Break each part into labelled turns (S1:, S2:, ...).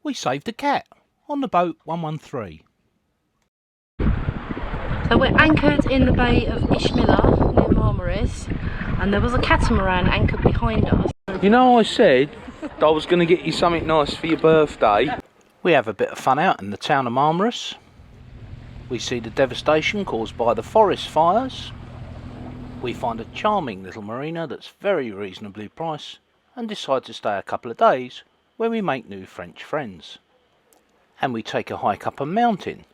S1: we saved a cat on the boat 113.
S2: So we're anchored in the bay of Ishmilla near Marmaris, and there was a catamaran anchored behind us.
S1: You know, I said I was going to get you something nice for your birthday. We have a bit of fun out in the town of Marmaris. We see the devastation caused by the forest fires. We find a charming little marina that's very reasonably priced and decide to stay a couple of days where we make new French friends. And we take a hike up a mountain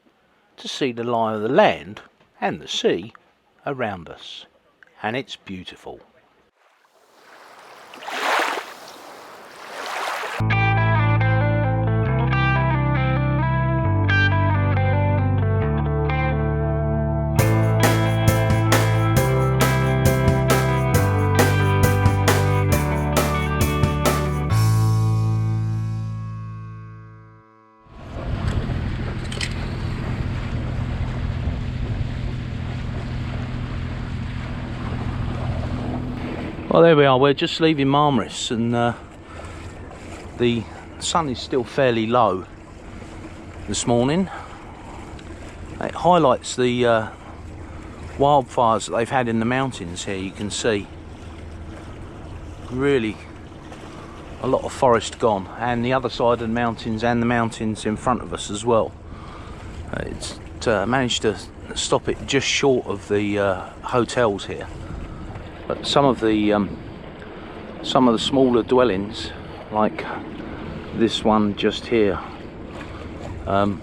S1: to see the lie of the land and the sea around us. And it's beautiful. Well, there we are, we're just leaving Marmaris, and the sun is still fairly low this morning. It highlights the wildfires that they've had in the mountains here. You can see really a lot of forest gone, and the other side of the mountains and the mountains in front of us as well. It's managed to stop it just short of the hotels here. But some of the smaller dwellings, like this one just here, burnt.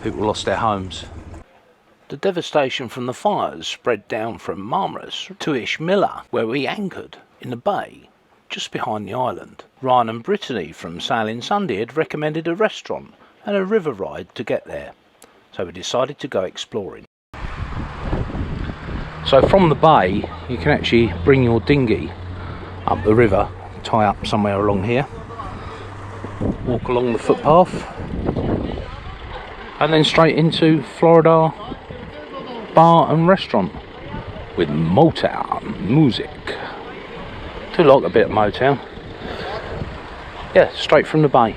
S1: People lost their homes. The devastation from the fires spread down from Marmaris to Ishmilla, where we anchored in the bay just behind the island. Ryan and Brittany from Sailing Sunday had recommended a restaurant and a river ride to get there, so we decided to go exploring. So from the bay, you can actually bring your dinghy up the river, tie up somewhere along here, walk along the footpath, and then straight into Florida bar and restaurant with Motown music. Do like a bit of Motown. Yeah, straight from the bay.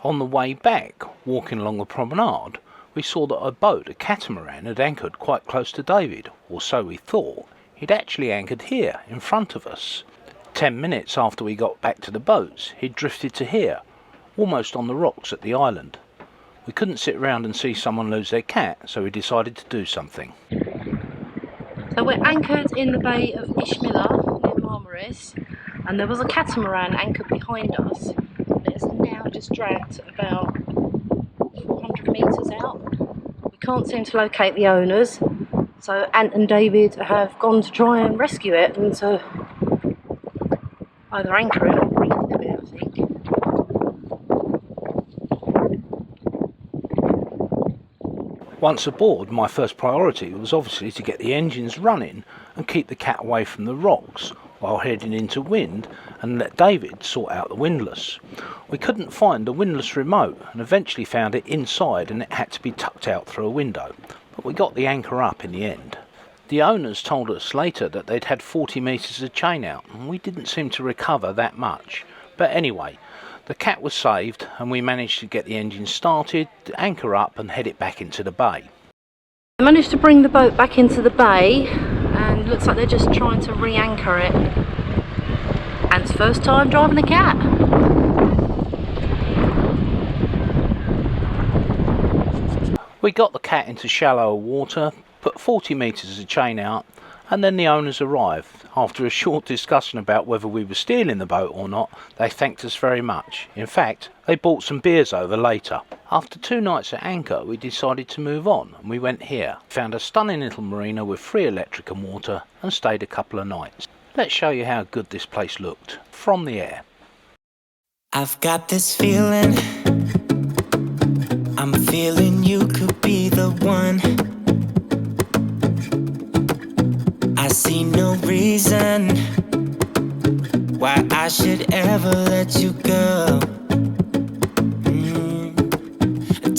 S1: On the way back, walking along the promenade, we saw that a boat, a catamaran, had anchored quite close to David, or so we thought. He'd actually anchored here, in front of us. 10 minutes after we got back to the boats, he'd drifted to here, almost on the rocks at the island. We couldn't sit around and see someone lose their cat, so we decided to do something.
S2: So we're anchored in the bay of Ishmilla near Marmaris, and there was a catamaran anchored behind us. It's now just dragged about 400 metres out. We can't seem to locate the owners, so Ant and David have gone to try and rescue it and to either anchor it or bring it to it, I think.
S1: Once aboard, my first priority was obviously to get the engines running and keep the cat away from the rocks while heading into wind, and let David sort out the windlass. We couldn't find the windlass remote and eventually found it inside, and it had to be tucked out through a window, but we got the anchor up in the end. The owners told us later that they'd had 40 metres of chain out, and we didn't seem to recover that much. But anyway, the cat was saved, and we managed to get the engine started, the anchor up, and head it back into the bay.
S2: I managed to bring the boat back into the bay, and looks like they're just trying to re-anchor it. Ant's first time driving a cat.
S1: We got the cat into shallower water, put 40 metres of chain out, and then the owners arrived. After a short discussion about whether we were stealing the boat or not, they thanked us very much. In fact, they brought some beers over later. After 2 nights at anchor, we decided to move on, and we went here. Found a stunning little marina with free electric and water, and stayed a couple of nights. Let's show you how good this place looked from the air.
S3: I've got this feeling, I'm feeling you could be the one. I see no reason why I should ever let you go.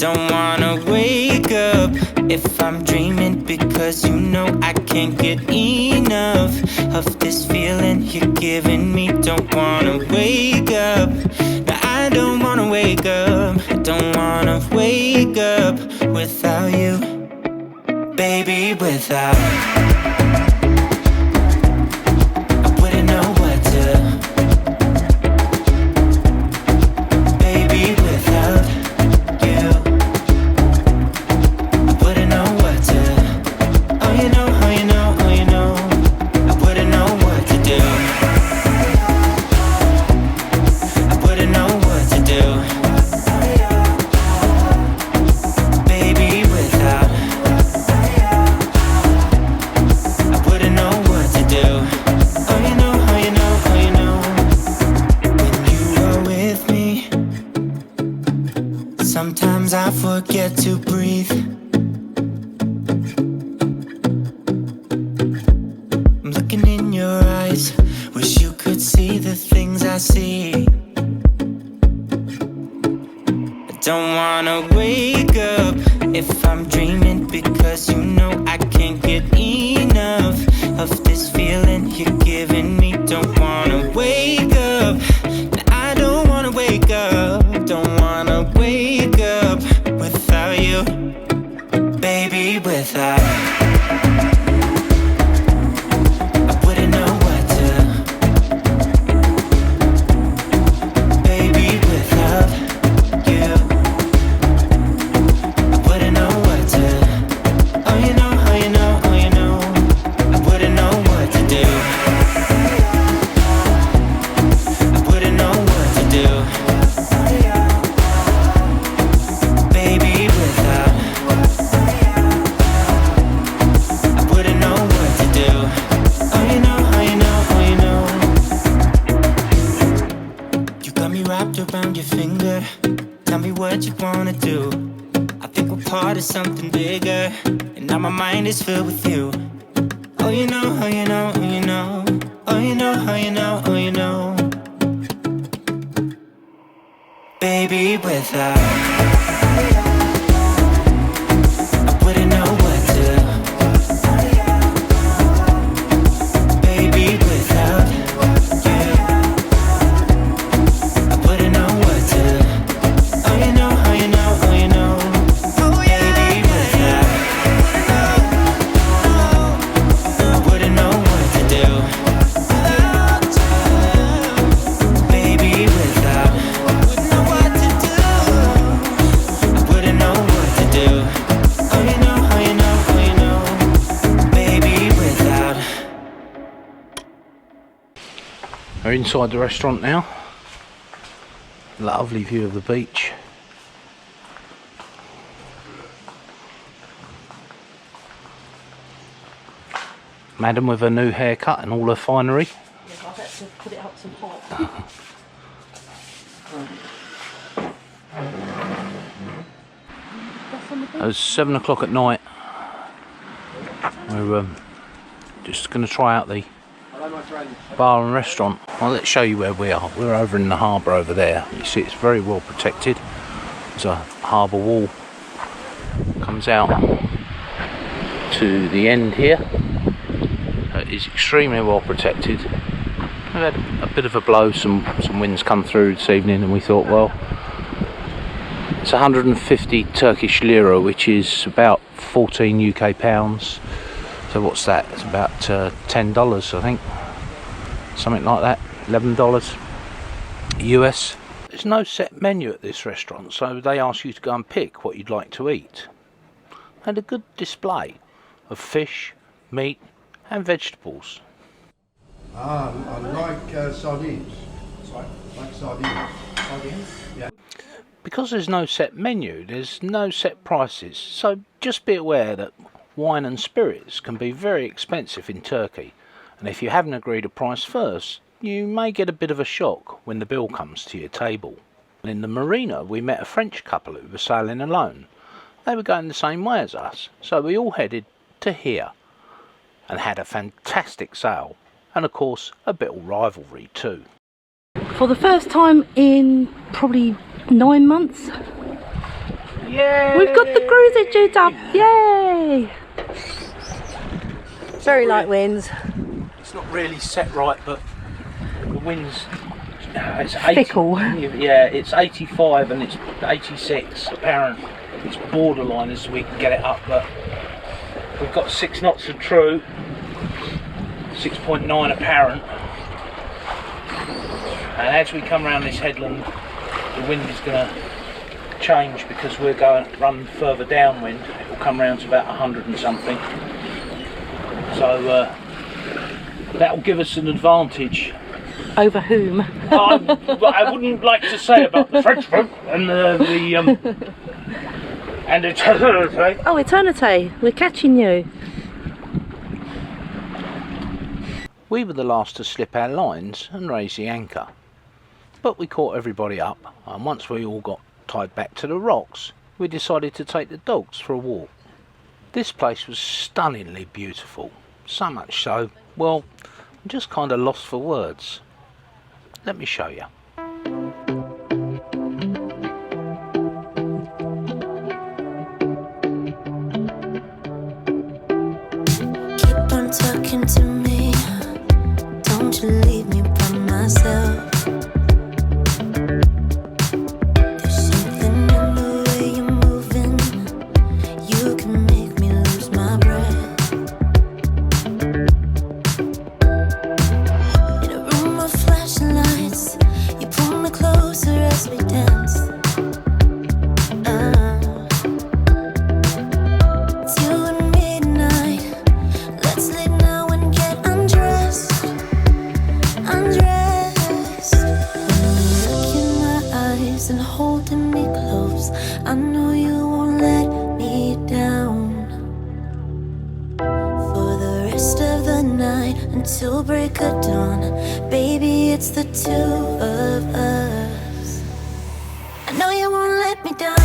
S3: don't wanna wake up if I'm dreaming, because you know I can't get enough of this feeling you're giving me. Don't wanna wake up. No, I don't wanna wake up. I don't wanna wake up without you, baby, without. I wouldn't know what to. Baby, without you, I wouldn't know what to. Oh, you know, oh, you know, oh, you know, I wouldn't know what to do. I wouldn't know what to do. Baby, without. I wouldn't know what to do. Oh, you know, oh, you know, oh, you know. When you are with me, sometimes I forget to breathe. I'm looking in your eyes, wish you could see the things I see. I don't wanna wake up if I'm dreaming, because you know I can't get enough of this feeling you're giving me. Don't wanna wake up. No, I don't wanna wake up. Don't wanna wake up without you, baby, without. I wouldn't know what to. Baby, without you, I wouldn't know what to. Oh, you know, oh, you know, oh, you know, I wouldn't know what to do. I wouldn't know what to do. Baby, without. I wouldn't know what to do. Oh, you know, oh, you know, oh, you know. You got me wrapped around your finger. Tell me what you wanna do. I think we're part of something bigger, and now my mind is filled with you. Oh, you know, oh, you know, oh, you know. Oh, you know, oh, you know, oh, you know. Baby, without. I wouldn't know what to. Baby, without you, I wouldn't know what to. Oh, you know, oh, you know, oh, you know. Baby, without. I wouldn't know what to do. Baby, without. I wouldn't know what to do. I wouldn't know what to do. Oh, you know, oh, you know, oh, you know. Baby, without.
S1: We're inside the restaurant now. Lovely view of the beach. Madam with her new haircut and all her finery.
S2: Yeah, I've had to put it up some hot.
S1: It was 7 o'clock at night. We're just going to try out the bar and restaurant. Well, let's show you where we are. We're over in the harbour over there. You see it's very well protected. There's a harbour wall. Comes out to the end here. It is extremely well protected. We've had a bit of a blow, some winds come through this evening, and we thought, well, it's 150 Turkish lira, which is about 14 UK pounds. So what's that? It's about $10, I think. Something like that. $11 US. There's no set menu at this restaurant, so they ask you to go and pick what you'd like to eat. And a good display of fish, meat and vegetables.
S4: I like sardines. Sorry? Like sardines. Sardines? Yeah.
S1: Because there's no set menu, there's no set prices, so just be aware that wine and spirits can be very expensive in Turkey, and if you haven't agreed a price first, you may get a bit of a shock when the bill comes to your table. In the marina we met a French couple who were sailing alone. They were going the same way as us, so we all headed to here and had a fantastic sail, and of course a bit of rivalry too.
S2: For the first time in probably 9 months,
S1: Yeah!
S2: We've got the cruising jute up! Yay! Very light winds.
S1: It's not really set right, but the wind's it's 80,
S2: Fickle.
S1: Yeah, it's 85 and it's 86 apparent. It's borderline as we can get it up, but we've got 6 knots of true, 6.9 apparent. And as we come around this headland, the wind is going to change because we're going to run further downwind. It will come round to about 100 and something. So that will give us an advantage.
S2: Over whom?
S1: I wouldn't like to say about the French folk and and eternity.
S2: Oh, eternity! We're catching you.
S1: We were the last to slip our lines and raise the anchor, but we caught everybody up, and once we all got tied back to the rocks, we decided to take the dogs for a walk. This place was stunningly beautiful, so much so, well, I'm just kind of lost for words. Let me show you.
S5: Keep on talking to me, don't you leave me by myself. There's something in the way you're moving, you can make me lose my breath. In a room of flashing lights, you pull me closer as we dance. It's you and me tonight. Let's leave now and get undressed. Undressed. When you look in my eyes and holding me close, I know you won't let me down. For the rest of the night until break of dawn, baby, it's the two of us. I know you won't let me down.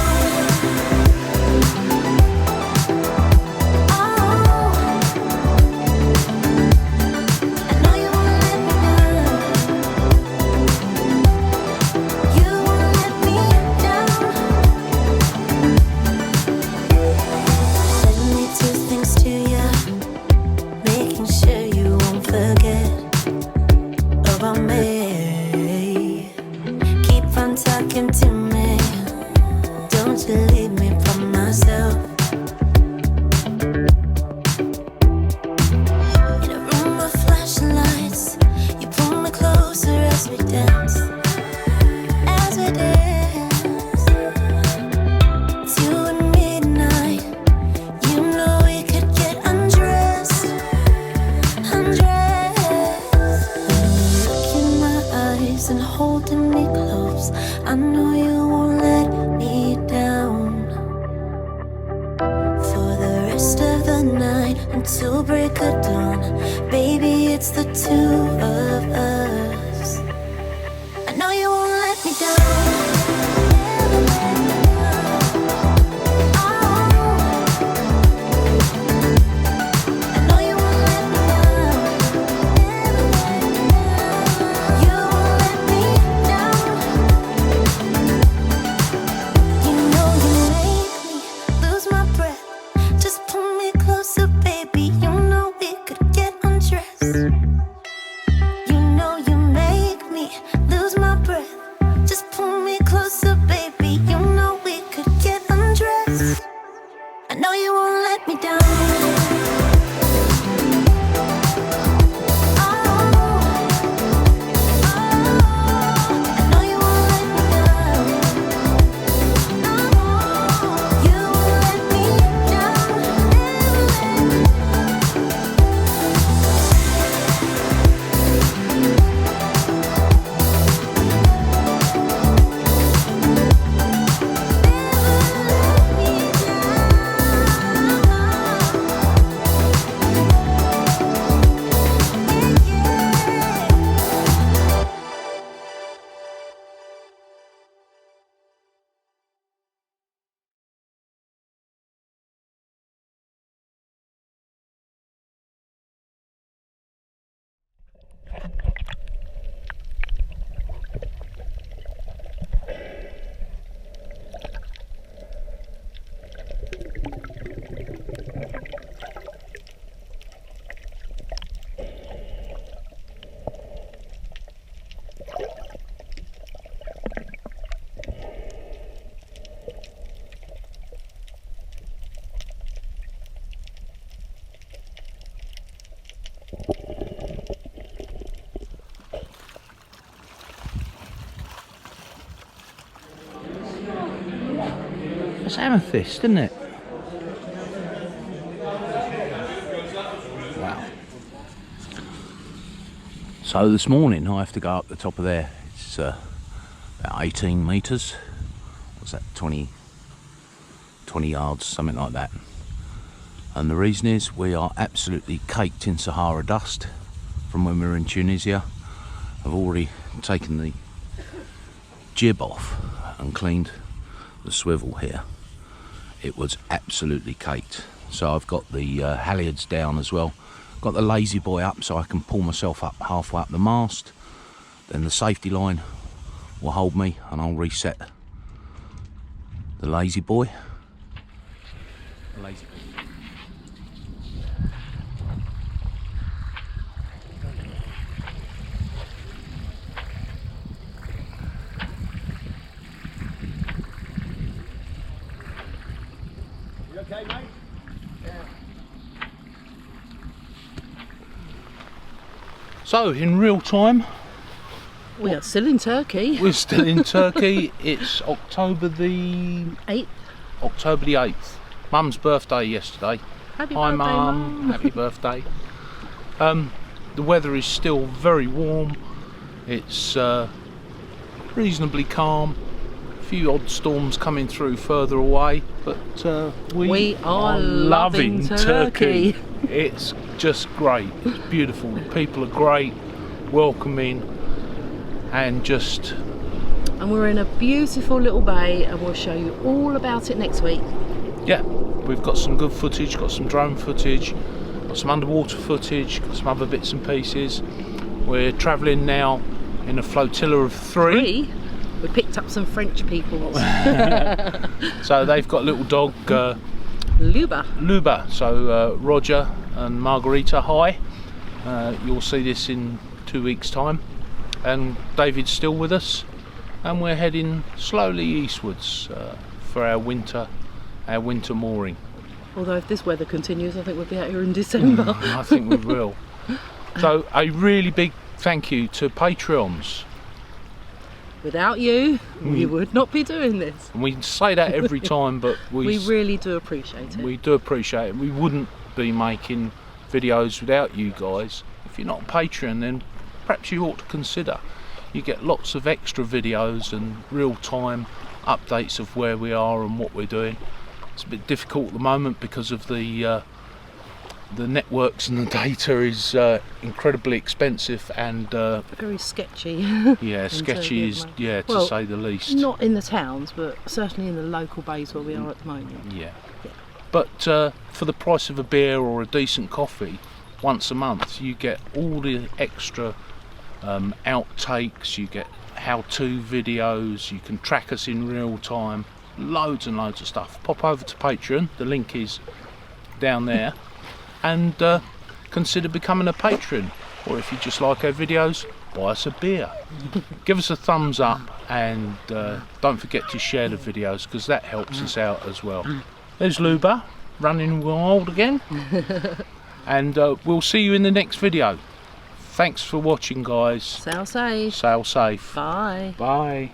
S5: And holding me close, I know you won't let me down. For the rest of the night until break of dawn, baby, it's the two of us. I know you won't let me down.
S1: It's amethyst, isn't it? Wow. So this morning I have to go up the top of there. It's about 18 metres. What's that, 20 yards, something like that. And the reason is we are absolutely caked in Sahara dust from when we were in Tunisia. I've already taken the jib off and cleaned the swivel here. It was absolutely caked. So I've got the halyards down as well. Got the lazy boy up so I can pull myself up halfway up the mast. Then the safety line will hold me and I'll reset the lazy boy.
S4: You okay, mate?
S1: So in real time,
S2: We are still in Turkey.
S1: we're still in Turkey. It's October the
S2: 8th.
S1: Mum's birthday yesterday.
S2: Happy
S1: Hi
S2: birthday,
S1: Mum, happy birthday. The weather is still very warm. It's reasonably calm. A few odd storms coming through further away, but we
S2: are loving Turkey.
S1: It's just great. It's beautiful. The people are great, welcoming, and just
S2: And we're in a beautiful little bay, and we'll show you all about it next week.
S1: yeah. We've got some good footage, got some drone footage, got some underwater footage, got some other bits and pieces. We're travelling now in a flotilla of three.
S2: We picked up some French people.
S1: So they've got a little dog,
S2: Luba.
S1: So Roger and Margarita, hi. You'll see this in 2 weeks' time. And David's still with us, and we're heading slowly eastwards for our winter mooring.
S2: Although if this weather continues, I think we'll be out here in December.
S1: I think we will. So a really big thank you to Patreons.
S2: Without you, we would not be doing this.
S1: And we say that every time, but
S2: We really do appreciate it.
S1: we do appreciate it. We wouldn't be making videos without you guys. If you're not a Patreon, then perhaps you ought to consider. You get lots of extra videos and real-time updates of where we are and what we're doing. It's a bit difficult at the moment because of the networks and the data is incredibly expensive and
S2: Very sketchy.
S1: yeah, sketchy
S2: Turkey
S1: is
S2: at the moment.
S1: yeah, to
S2: Well,
S1: say the least.
S2: Not in the towns, but certainly in the local bays where we are at the moment.
S1: Yeah. But for the price of a beer or a decent coffee, once a month, you get all the extra outtakes, you get how-to videos, you can track us in real time, loads and loads of stuff. Pop over to Patreon, the link is down there, and consider becoming a patron. Or if you just like our videos, buy us a beer. Give us a thumbs up, and don't forget to share the videos, because that helps us out as well. There's Luba running wild again. And we'll see you in the next video. Thanks for watching, guys.
S2: Sail safe.
S1: Sail safe.
S2: Bye.
S1: Bye.